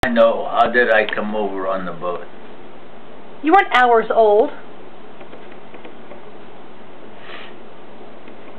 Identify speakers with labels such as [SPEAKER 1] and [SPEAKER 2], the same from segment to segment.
[SPEAKER 1] I know. How did I come over on the boat?
[SPEAKER 2] You weren't hours old.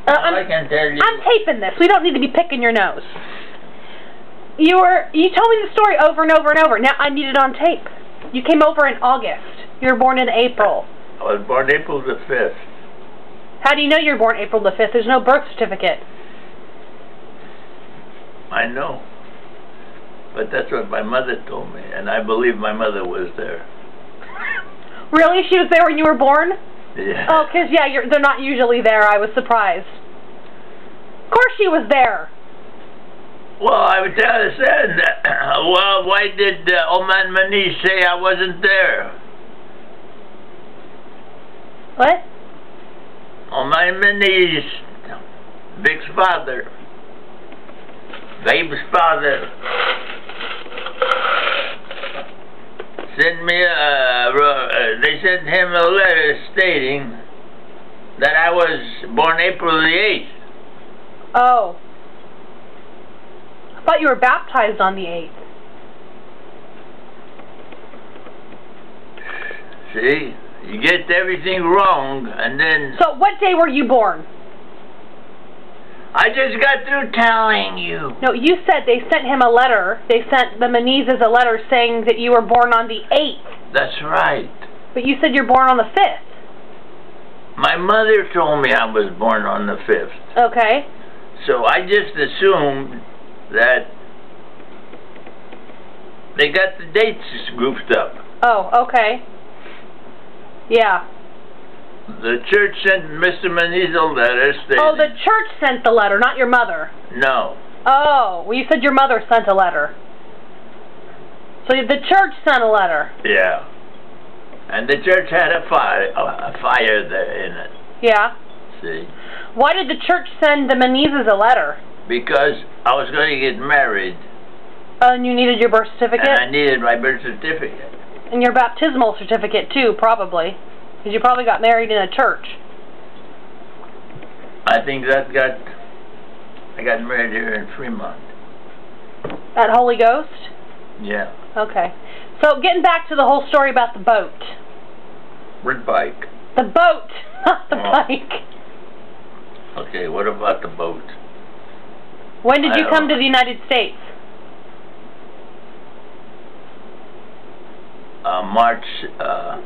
[SPEAKER 1] I can tell you.
[SPEAKER 2] I'm taping this. We don't need to be picking your nose. You told me the story over and over and over. Now I need it on tape. You came over in August. You were born in April.
[SPEAKER 1] I was born April the 5th.
[SPEAKER 2] How do you know you were born April the 5th? There's no birth certificate.
[SPEAKER 1] I know. But that's what my mother told me, and I believe my mother was there.
[SPEAKER 2] Really? She was there when you were born?
[SPEAKER 1] Yeah.
[SPEAKER 2] Oh, because, yeah, they're not usually there. I was surprised. Of course she was there.
[SPEAKER 1] Well, I would tell her, said, well, why did old man Manish say I wasn't there?
[SPEAKER 2] What?
[SPEAKER 1] Old man Manish, Vic's father, Babe's father, sent me they sent him a letter stating that I was born April the 8th.
[SPEAKER 2] Oh. I thought you were baptized on the 8th.
[SPEAKER 1] See? You get everything wrong, and then...
[SPEAKER 2] So, what day were you born?
[SPEAKER 1] I just got through telling you.
[SPEAKER 2] No, you said they sent him a letter. They sent the Menezes a letter saying that you were born on the 8th.
[SPEAKER 1] That's right.
[SPEAKER 2] But you said you're born on the 5th.
[SPEAKER 1] My mother told me I was born on the 5th.
[SPEAKER 2] Okay.
[SPEAKER 1] So I just assumed that they got the dates goofed up.
[SPEAKER 2] Oh, okay. Yeah.
[SPEAKER 1] The church sent Mr. Menez a letter stating...
[SPEAKER 2] Oh, the church sent the letter, not your mother.
[SPEAKER 1] No.
[SPEAKER 2] Oh, well, you said your mother sent a letter. So the church sent a letter.
[SPEAKER 1] Yeah. And the church had a fire there in it.
[SPEAKER 2] Yeah.
[SPEAKER 1] See?
[SPEAKER 2] Why did the church send the Menezes a letter?
[SPEAKER 1] Because I was going to get married.
[SPEAKER 2] And you needed your birth certificate?
[SPEAKER 1] And I needed my birth certificate.
[SPEAKER 2] And your baptismal certificate, too, probably. Because you probably got married in a church.
[SPEAKER 1] I think I got married here in Fremont.
[SPEAKER 2] At Holy Ghost?
[SPEAKER 1] Yeah.
[SPEAKER 2] Okay. So, getting back to the whole story about the boat.
[SPEAKER 1] What bike?
[SPEAKER 2] The boat, not the bike.
[SPEAKER 1] Okay, what about the boat?
[SPEAKER 2] When did you come to the United States?
[SPEAKER 1] March.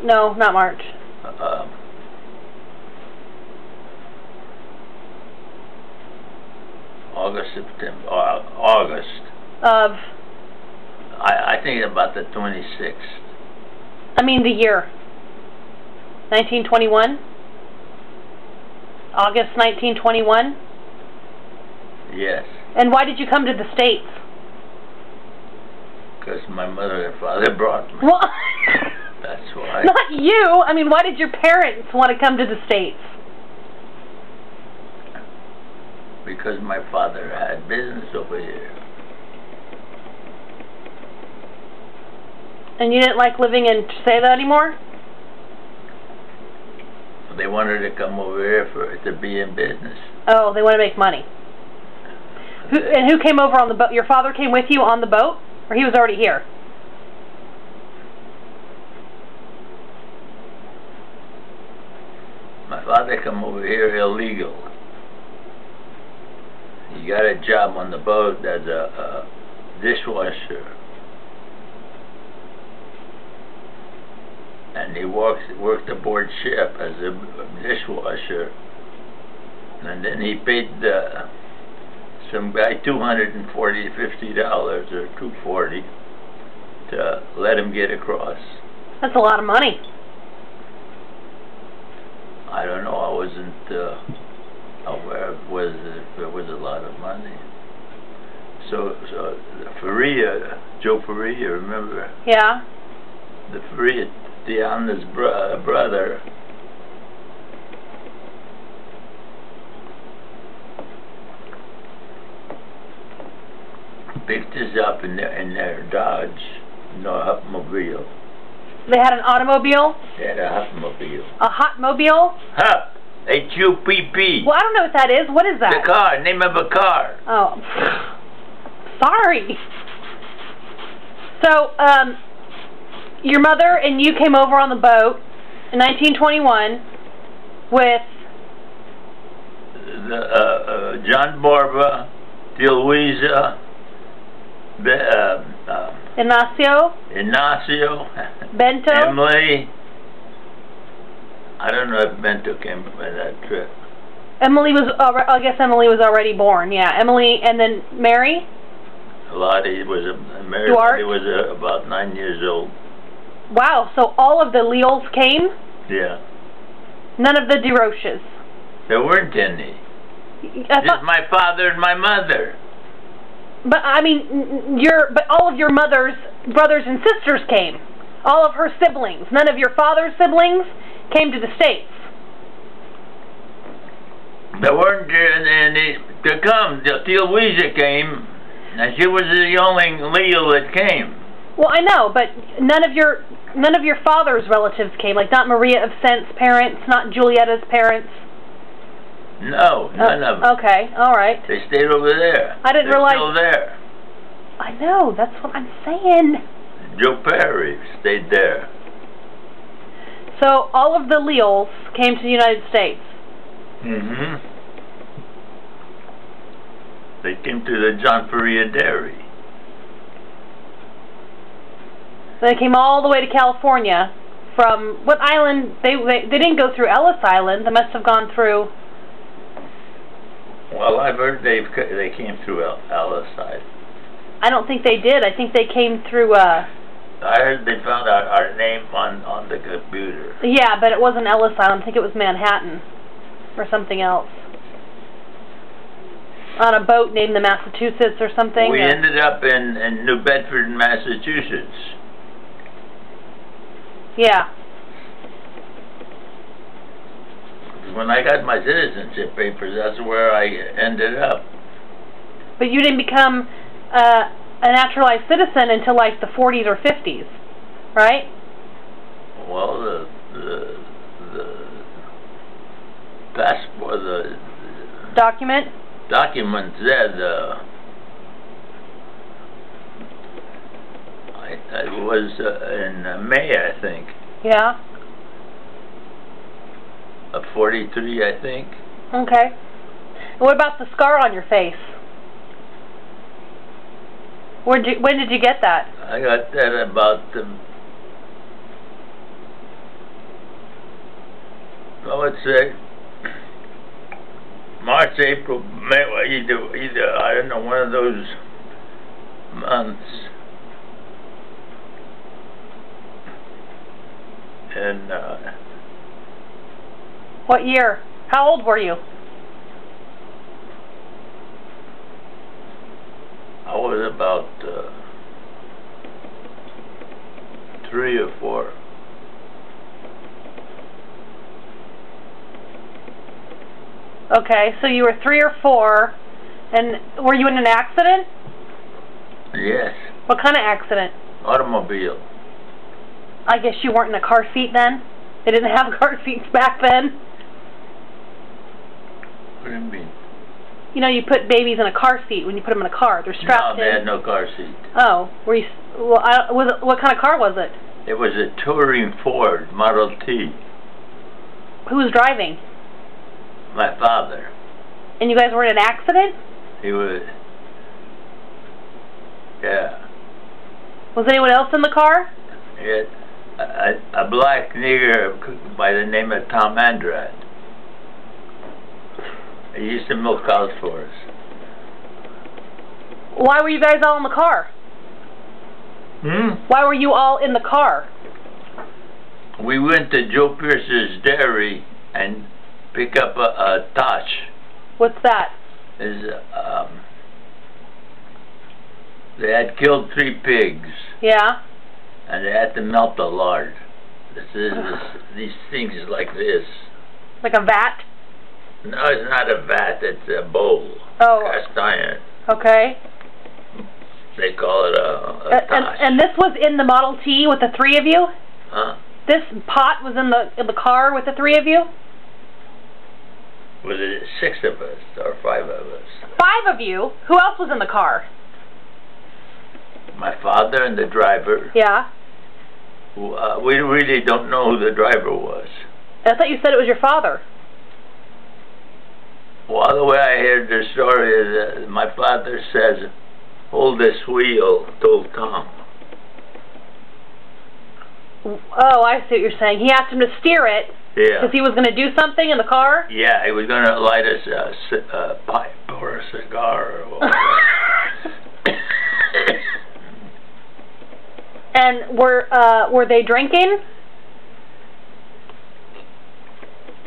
[SPEAKER 2] No, not March.
[SPEAKER 1] August, September, August.
[SPEAKER 2] Of?
[SPEAKER 1] I think about the 26th.
[SPEAKER 2] I mean the year. 1921? August 1921?
[SPEAKER 1] Yes.
[SPEAKER 2] And why did you come to the States?
[SPEAKER 1] Because my mother and father brought me.
[SPEAKER 2] Well,
[SPEAKER 1] that's why.
[SPEAKER 2] Not you. I mean, why did your parents want to come to the States?
[SPEAKER 1] Because my father had business over here.
[SPEAKER 2] And you didn't like living in Terceira anymore?
[SPEAKER 1] They wanted to come over here to be in business.
[SPEAKER 2] Oh, they want to make money. And who came over on the boat? Your father came with you on the boat? Or he was already here?
[SPEAKER 1] My father come over here illegal. He got a job on the boat as a dishwasher. And he worked aboard ship as a dishwasher. And then he paid some guy $240 to $50 or $240 to let him get across.
[SPEAKER 2] That's a lot of money.
[SPEAKER 1] I don't know. I wasn't aware if it was a lot of money. So Faria, Joe Faria, remember?
[SPEAKER 2] Yeah.
[SPEAKER 1] The Faria, Deanna's brother. Picked us up in their Dodge, Hupmobile.
[SPEAKER 2] They had an automobile?
[SPEAKER 1] They had a Hupmobile.
[SPEAKER 2] A hotmobile?
[SPEAKER 1] Hup! H-U-P-P.
[SPEAKER 2] Well, I don't know what that is. What is that?
[SPEAKER 1] The car, name of a car.
[SPEAKER 2] Oh. Sorry. So, your mother and you came over on the boat in 1921 with
[SPEAKER 1] John Borba, Louisa, Ignacio,
[SPEAKER 2] Bento,
[SPEAKER 1] Emily. I don't know if Bento came on that trip.
[SPEAKER 2] Emily was, I guess Emily was already born, yeah. Emily, and then Mary?
[SPEAKER 1] Lottie was, Mary Lottie was about 9 years old.
[SPEAKER 2] Wow, so all of the Leals came?
[SPEAKER 1] Yeah.
[SPEAKER 2] None of the DeRoches?
[SPEAKER 1] There weren't any. Just my father and my mother.
[SPEAKER 2] But, I mean, but all of your mother's brothers and sisters came. All of her siblings. None of your father's siblings came to the States.
[SPEAKER 1] There weren't any to come. Tia Louisa came, and she was the only Leo that came.
[SPEAKER 2] Well, I know, but none of your father's relatives came, like not Maria of Sent's parents, not Julietta's parents.
[SPEAKER 1] No, none of them.
[SPEAKER 2] Okay, all right.
[SPEAKER 1] They stayed over there.
[SPEAKER 2] I didn't realize.
[SPEAKER 1] They're still there.
[SPEAKER 2] I know. That's what I'm saying.
[SPEAKER 1] Joe Perry stayed there.
[SPEAKER 2] So all of the Leals came to the United States.
[SPEAKER 1] Mm-hmm. They came to the John Faria Dairy.
[SPEAKER 2] So they came all the way to California. From what island? They didn't go through Ellis Island. They must have gone through.
[SPEAKER 1] Well, I've heard they came through Ellis Island.
[SPEAKER 2] I don't think they did. I think they came through.
[SPEAKER 1] I heard they found out our name on the computer.
[SPEAKER 2] Yeah, but it wasn't Ellis Island. I think it was Manhattan or something else. On a boat named the Massachusetts or something.
[SPEAKER 1] We ended up in New Bedford, Massachusetts.
[SPEAKER 2] Yeah.
[SPEAKER 1] When I got my citizenship papers, that's where I ended up.
[SPEAKER 2] But you didn't become a naturalized citizen until like the 40s or 50s, right?
[SPEAKER 1] Well, the passport, the
[SPEAKER 2] document
[SPEAKER 1] said it was in May, I think.
[SPEAKER 2] Yeah.
[SPEAKER 1] Of 43, I think.
[SPEAKER 2] Okay. What about the scar on your face? When did you get that?
[SPEAKER 1] I got that about let's say March, April, May, either I don't know, one of those months. And
[SPEAKER 2] what year? How old were you?
[SPEAKER 1] I was about 3 or 4.
[SPEAKER 2] Okay, so you were 3 or 4, and were you in an accident?
[SPEAKER 1] Yes.
[SPEAKER 2] What kind of accident?
[SPEAKER 1] Automobile.
[SPEAKER 2] I guess you weren't in a car seat then? They didn't have car seats back then?
[SPEAKER 1] What do you mean?
[SPEAKER 2] You know, you put babies in a car seat when you put them in a car. They're strapped in.
[SPEAKER 1] No, they had no car seat.
[SPEAKER 2] Oh, were you? Well, what kind of car was it?
[SPEAKER 1] It was a touring Ford Model T.
[SPEAKER 2] Who was driving?
[SPEAKER 1] My father.
[SPEAKER 2] And you guys were in an accident?
[SPEAKER 1] He was. Yeah.
[SPEAKER 2] Was anyone else in the car?
[SPEAKER 1] Yeah. A black nigger by the name of Tom Andrade. He used to milk cows for us.
[SPEAKER 2] Why were you guys all in the car? Why were you all in the car?
[SPEAKER 1] We went to Joe Pierce's dairy and pick up a Tosh.
[SPEAKER 2] What's that?
[SPEAKER 1] They had killed 3 pigs.
[SPEAKER 2] Yeah.
[SPEAKER 1] And they had to melt the lard. These things like this.
[SPEAKER 2] Like a vat?
[SPEAKER 1] No, it's not a vat. It's a bowl.
[SPEAKER 2] Oh.
[SPEAKER 1] Cast iron.
[SPEAKER 2] Okay.
[SPEAKER 1] They call it a Tosh.
[SPEAKER 2] And this was in the Model T with the 3 of you?
[SPEAKER 1] Huh?
[SPEAKER 2] This pot was in the car with the 3 of you?
[SPEAKER 1] Was it 6 of us or 5 of us?
[SPEAKER 2] 5 of you? Who else was in the car?
[SPEAKER 1] My father and the driver.
[SPEAKER 2] Yeah.
[SPEAKER 1] We really don't know who the driver was.
[SPEAKER 2] I thought you said it was your father.
[SPEAKER 1] Well, the way I heard the story is my father says, "Hold this wheel," told Tom.
[SPEAKER 2] Oh, I see what you're saying. He asked him to steer it.
[SPEAKER 1] Yeah.
[SPEAKER 2] Because he was going to do something in the car?
[SPEAKER 1] Yeah, he was going to light us a pipe or a cigar or whatever.
[SPEAKER 2] And were they drinking?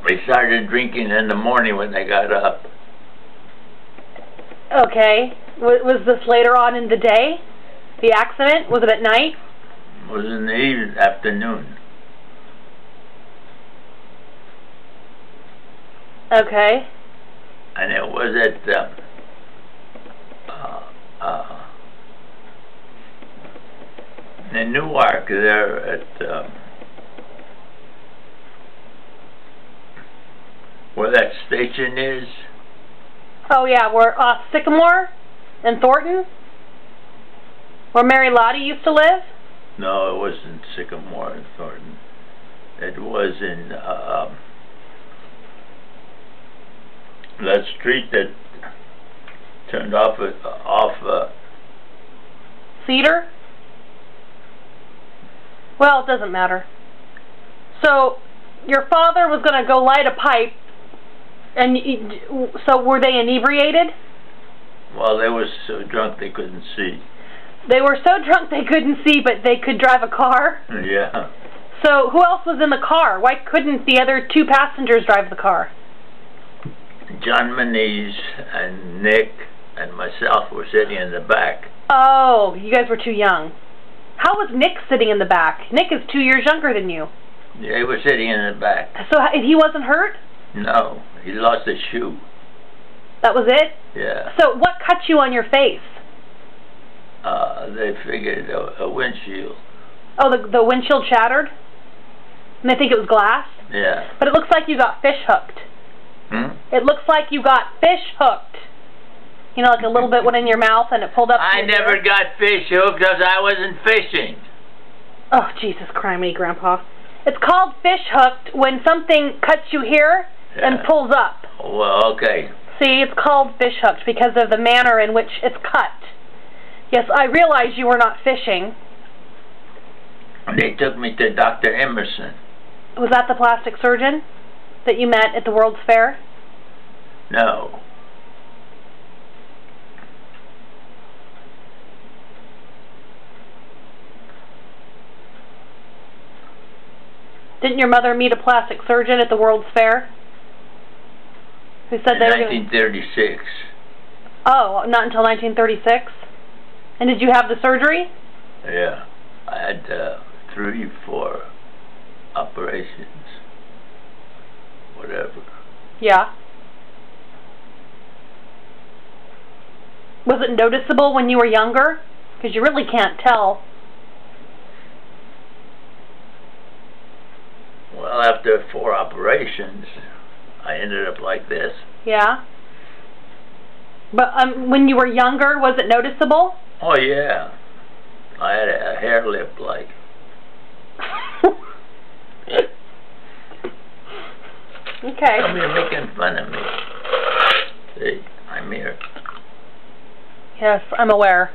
[SPEAKER 1] We started drinking in the morning when they got up.
[SPEAKER 2] Okay. Was this later on in the day? The accident? Was it at night?
[SPEAKER 1] It was in the afternoon.
[SPEAKER 2] Okay.
[SPEAKER 1] And it was at in Newark there at where that station is.
[SPEAKER 2] Oh yeah, where Sycamore and Thornton? Where Mary Lottie used to live?
[SPEAKER 1] No, it wasn't Sycamore and Thornton. It was in that street that turned off
[SPEAKER 2] Cedar? Well, it doesn't matter. So, your father was going to go light a pipe, and so were they inebriated?
[SPEAKER 1] Well, they were so drunk they couldn't see.
[SPEAKER 2] They were so drunk they couldn't see, but they could drive a car?
[SPEAKER 1] Yeah.
[SPEAKER 2] So, who else was in the car? Why couldn't the other two passengers drive the car?
[SPEAKER 1] John Manise and Nick and myself were sitting in the back.
[SPEAKER 2] Oh, you guys were too young. How was Nick sitting in the back? Nick is 2 years younger than you.
[SPEAKER 1] Yeah, he was sitting in the back.
[SPEAKER 2] So he wasn't hurt?
[SPEAKER 1] No, he lost his shoe.
[SPEAKER 2] That was it?
[SPEAKER 1] Yeah.
[SPEAKER 2] So what cut you on your face?
[SPEAKER 1] They figured a windshield.
[SPEAKER 2] Oh, the windshield shattered? And they think it was glass?
[SPEAKER 1] Yeah.
[SPEAKER 2] But it looks like you got fish hooked.
[SPEAKER 1] Hmm?
[SPEAKER 2] It looks like you got fish hooked. You know, like a little bit went in your mouth and it pulled up.
[SPEAKER 1] I never got fish hooked because I wasn't fishing.
[SPEAKER 2] Oh, Jesus criminy, Grandpa. It's called fish hooked when something cuts you here and pulls up.
[SPEAKER 1] Well, okay.
[SPEAKER 2] See, it's called fish hooked because of the manner in which it's cut. Yes, I realize you were not fishing.
[SPEAKER 1] They took me to Dr. Emerson.
[SPEAKER 2] Was that the plastic surgeon that you met at the World's Fair?
[SPEAKER 1] No.
[SPEAKER 2] Didn't your mother meet a plastic surgeon at the World's Fair? Who said they were
[SPEAKER 1] in 1936.
[SPEAKER 2] Oh, not until 1936? And did you have the surgery?
[SPEAKER 1] Yeah. I had 3, 4 operations. Whatever.
[SPEAKER 2] Yeah. Was it noticeable when you were younger? Because you really can't tell.
[SPEAKER 1] Well, after 4 operations, I ended up like this.
[SPEAKER 2] Yeah. But when you were younger, was it noticeable?
[SPEAKER 1] Oh, yeah. I had a hair lip like.
[SPEAKER 2] Okay.
[SPEAKER 1] Tell me you're making fun of me. See, I'm here.
[SPEAKER 2] Yes, I'm aware.